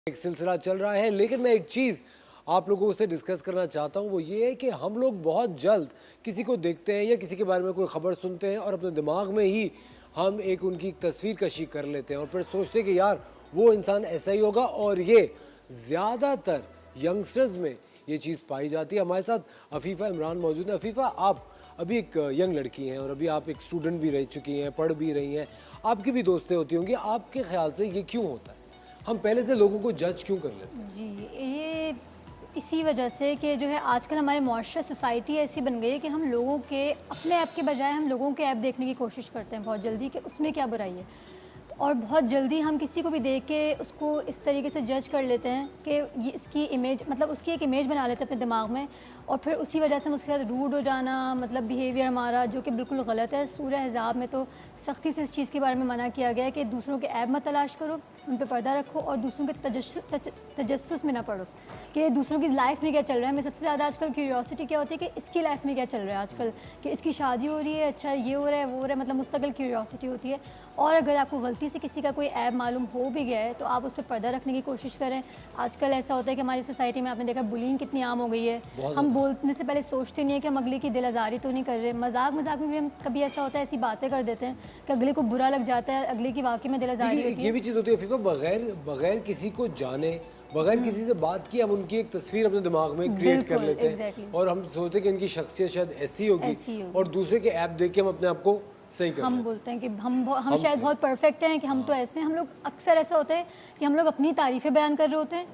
ایک سلسلہ چل رہا ہے، لیکن میں ایک چیز آپ لوگوں سے ڈسکس کرنا چاہتا ہوں، وہ یہ ہے کہ ہم لوگ بہت جلد کسی کو دیکھتے ہیں یا کسی کے بارے میں کوئی خبر سنتے ہیں اور اپنے دماغ میں ہی ہم ان کی تصویر کشی کر لیتے ہیں اور پھر سوچتے ہیں کہ یار وہ انسان ایسا ہی ہوگا، اور یہ زیادہ تر ینگسٹرز میں یہ چیز پائی جاتی ہے۔ ہمارے ساتھ عفیفہ عمران موجود ہیں۔ عفیفہ، آپ ابھی ایک ینگ لڑکی ہیں اور ابھی آپ ایک اسٹوڈنٹ بھی رہ چکی ہیں، پڑھ بھی رہی ہیں، آپ کی بھی دوستیں ہوتی ہوں گی، آپ کے خیال سے یہ کیوں ہوتا ہے؟ ہم پہلے سے لوگوں کو جج کیوں کر لیتے ہیں؟ جی، یہ اسی وجہ سے کہ جو ہے آج کل ہمارے معاشرہ سوسائٹی ایسی بن گئی ہے کہ ہم لوگوں کے اپنے ایپ کے بجائے ہم لوگوں کے ایپ دیکھنے کی کوشش کرتے ہیں بہت جلدی کہ اس میں کیا برائی ہے، اور بہت جلدی ہم کسی کو بھی دیکھ کے اس کو اس طریقے سے جج کر لیتے ہیں کہ یہ اس کی امیج، مطلب اس کی ایک امیج بنا لیتے ہیں اپنے دماغ میں، اور پھر اسی وجہ سے ہم اس کے ساتھ روڈ ہو جانا، مطلب بیہیویئر ہمارا جو کہ بالکل غلط ہے۔ سورہ احزاب میں تو سختی سے اس چیز کے بارے میں منع کیا گیا ہے کہ دوسروں کے عیب مت تلاش کرو، ان پہ پردہ رکھو، اور دوسروں کے تجسس میں نہ پڑو کہ دوسروں کی لائف میں کیا چل رہا ہے۔ ہمیں سب سے زیادہ آج کل کیوریوسٹی کیا ہوتی ہے کہ اس کی لائف میں کیا چل رہا ہے آج کل، کہ اس کی شادی ہو رہی ہے، اچھا یہ ہو رہا ہے وہ ہو رہا ہے، مطلب مستقل کیوریوسٹی ہوتی ہے۔ اور اگر آپ کو غلطی سے کسی کا کوئی عیب معلوم ہو بھی گیا ہے تو آپ اس پہ پردہ رکھنے کی کوشش کریں۔ آج کل ایسا ہوتا ہے کہ ہماری سوسائٹی میں آپ نے دیکھا بولنگ کتنی عام ہو گئی ہے، ہم بولنے سے پہلے سوچتے نہیں ہیں کہ ہم اگلے کی دل آزاری تو نہیں کر رہے۔ مذاق میں بھی ہم کبھی ایسا ہوتا ہے ایسی باتیں کر دیتے ہیں کہ اگلے کو برا لگ جاتا ہے، اگلے کی واقعی میں دل آزاری ہوتی ہے۔ یہ بھی چیز ہوتی ہے عفیفہ، بغیر کسی کو جانے، بغیر کسی سے بات کیے ہم ان کی ایک تصویر اپنے دماغ میں کریٹ کر لیتے ہیں اور ہم سوچتے ہیں کہ ان کی شخصیت شاید ایسی ہوگی، اور دوسرے کے ایپ دیکھ کے ہم اپنے آپ کو صحیح کر ہم بولتے ہیں کہ ہم شاید بہت پرفیکٹ ہیں، کہ ہم تو ایسے ہیں۔ ہم لوگ اکثر ایسا ہوتا ہے کہ ہم لوگ اپنی تعریفیں بیان کر رہے ہوتے ہیں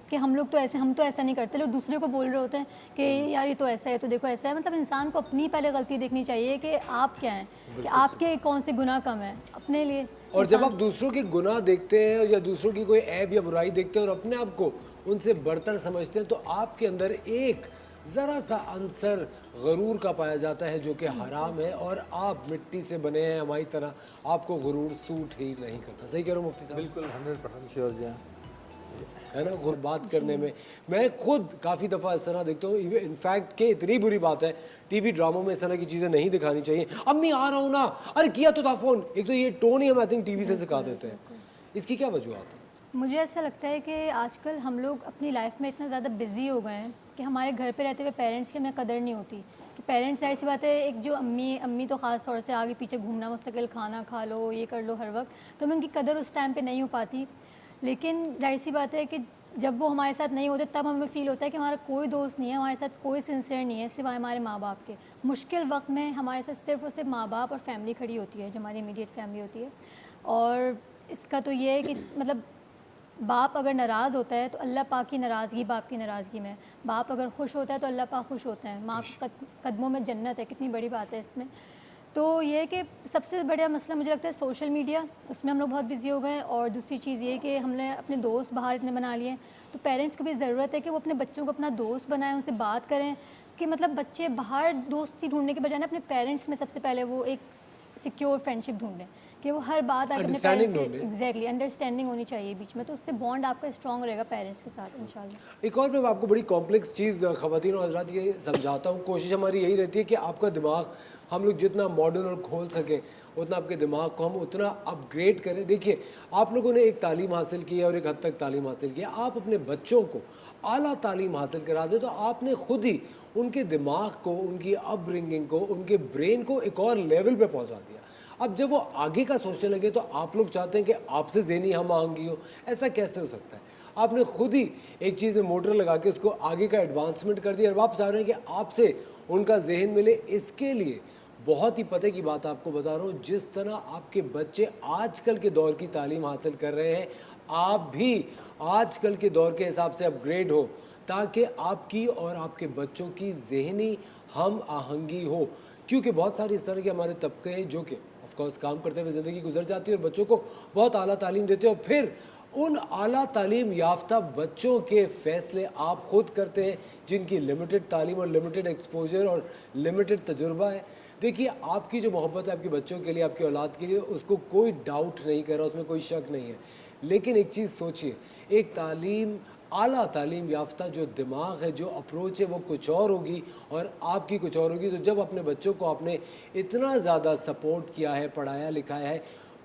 کہ ہم تو ایسا نہیں کرتے، لوگ دوسرے کو بول رہے ہوتے ہیں کہ یار یہ تو ایسا ہے، تو دیکھو ایسا ہے۔ مطلب انسان کو اپنی پہلے غلطی دیکھنی چاہیے کہ آپ کیا ہیں، کہ آپ کے کون سے گناہ کم ہیں اپنے لیے۔ اور جب آپ دوسروں کے گناہ دیکھتے ہیں یا دوسروں کی کوئی عیب یا برائی دیکھتے ہیں اور اپنے آپ کو ان سے برتر سمجھتے ہیں تو آپ کے اندر ایک ذرا سا عنصر غرور کا پایا جاتا ہے جو کہ حرام ہے، اور آپ مٹی سے بنے ہیں ہماری طرح، آپ کو غرور سوٹ ہی نہیں کرتا۔ صحیح کہہ رہا ہوں مفتی صاحب؟ بالکل 100% شیور جی، ہے نا، بات کرنے میں میں خود کافی دفعہ اس طرح دیکھتا ہوں، انفیکٹ کہ اتنی بری بات ہے ٹی وی ڈراموں میں اس طرح کی چیزیں نہیں دکھانی چاہیے۔ امی آ رہا ہوں نا، ارے کیا تو تھا فون، ایک تو یہ ٹون ہی ہم آئی تھنک ٹی وی سے سکھا دیتے ہیں۔ اس کی کیا وجوہات ہیں؟ مجھے ایسا لگتا ہے کہ آج کل ہم لوگ اپنی لائف میں اتنا زیادہ بزی ہو گئے ہیں کہ ہمارے گھر پہ رہتے ہوئے پیرنٹس کی ہمیں قدر نہیں ہوتی، کہ پیرنٹس ظاہر سی بات ہے، ایک جو امی تو خاص طور سے آگے پیچھے گھومنا، مستقل کھانا کھا لو، یہ کر لو ہر وقت، تو ہمیں ان کی قدر اس ٹائم پہ نہیں ہو پاتی۔ لیکن ظاہر سی بات ہے کہ جب وہ ہمارے ساتھ نہیں ہوتے تب ہمیں فیل ہوتا ہے کہ ہمارا کوئی دوست نہیں ہے، ہمارے ساتھ کوئی سنسیئر نہیں ہے سوائے ہمارے ماں باپ کے۔ مشکل وقت میں ہمارے ساتھ صرف اور صرف ماں باپ اور فیملی کھڑی ہوتی ہے، جو ہماری امیڈیٹ فیملی ہوتی ہے۔ اور اس کا تو یہ ہے کہ مطلب باپ اگر ناراض ہوتا ہے تو اللہ پاک کی ناراضگی باپ کی ناراضگی میں، باپ اگر خوش ہوتا ہے تو اللہ پاک خوش ہوتے ہیں، ماں کے قدموں میں جنت ہے، کتنی بڑی بات ہے اس میں۔ تو یہ کہ سب سے بڑا مسئلہ مجھے لگتا ہے سوشل میڈیا، اس میں ہم لوگ بہت بزی ہو گئے ہیں، اور دوسری چیز یہ کہ ہم نے اپنے دوست باہر اتنے بنا لیے ہیں، تو پیرنٹس کو بھی ضرورت ہے کہ وہ اپنے بچوں کو اپنا دوست بنائیں، ان سے بات کریں، کہ مطلب بچے باہر دوستی ڈھونڈنے کے بجائے اپنے پیرنٹس میں سب سے پہلے وہ ایک سیکیور فرینڈشپ ڈھونڈیں، کہ وہ ہر بات آ کے اپنے پیرنٹس سے ایگزیکٹلی انڈرسٹینڈنگ ہونی چاہیے بیچ میں، تو اس سے بانڈ آپ کا اسٹرانگ رہے گا پیرنٹس کے ساتھ انشاءاللہ۔ ایک اور میں آپ کو بڑی کمپلیکس چیز خواتین و حضرات یہ سمجھاتا ہوں، کوشش ہماری یہی رہتی ہے کہ آپ کا دماغ ہم لوگ جتنا ماڈرن اور کھول سکیں اتنا آپ کے دماغ کو ہم اتنا اپ گریڈ کریں۔ دیکھیے آپ لوگوں نے ایک تعلیم حاصل کی ہے اور ایک حد تک تعلیم حاصل کی ہے، آپ اپنے بچوں کو اعلیٰ تعلیم حاصل کرا دیں تو آپ نے خود ہی ان کے دماغ کو، ان کی اپ برنگنگ کو، ان کے برین کو ایک اور لیول پہ پہنچا دیا۔ اب جب وہ آگے کا سوچنے لگے تو آپ لوگ چاہتے ہیں کہ آپ سے ذہنی ہم آہنگی ہو، ایسا کیسے ہو سکتا ہے؟ آپ نے خود ہی ایک چیز میں موٹر لگا کے اس کو آگے کا ایڈوانسمنٹ کر دیا، اور آپ چاہ رہے ہیں کہ آپ سے ان کا ذہن ملے۔ اس کے لیے بہت ہی پتہ کی بات آپ کو بتا رہا ہوں، جس طرح آپ کے بچے آج کل کے دور کی تعلیم حاصل کر رہے ہیں، آپ بھی آج کل کے دور کے حساب سے اپ گریڈ ہو، تاکہ آپ کی اور آپ کے بچوں کی ذہنی ہم آہنگی ہو۔ کیونکہ بہت ساری اس طرح کے ہمارے طبقے ہیں جو کہ آف کورس کام کرتے ہوئے زندگی گزر جاتی ہے اور بچوں کو بہت اعلیٰ تعلیم دیتے ہیں، اور پھر ان اعلیٰ تعلیم یافتہ بچوں کے فیصلے آپ خود کرتے ہیں جن کی لمیٹڈ تعلیم اور لمیٹڈ ایکسپوجر اور لمیٹڈ تجربہ ہے۔ دیکھیے آپ کی جو محبت ہے آپ کے بچوں کے لیے، آپ کی اولاد کے لیے، اس کو کوئی ڈاؤٹ نہیں کر رہا، اس میں کوئی شک نہیں ہے، لیکن ایک چیز سوچئے، ایک اعلیٰ تعلیم یافتہ جو دماغ ہے، جو اپروچ ہے، وہ کچھ اور ہوگی اور آپ کی کچھ اور ہوگی۔ تو جب اپنے بچوں کو آپ نے اتنا زیادہ سپورٹ کیا ہے، پڑھایا لکھایا ہے،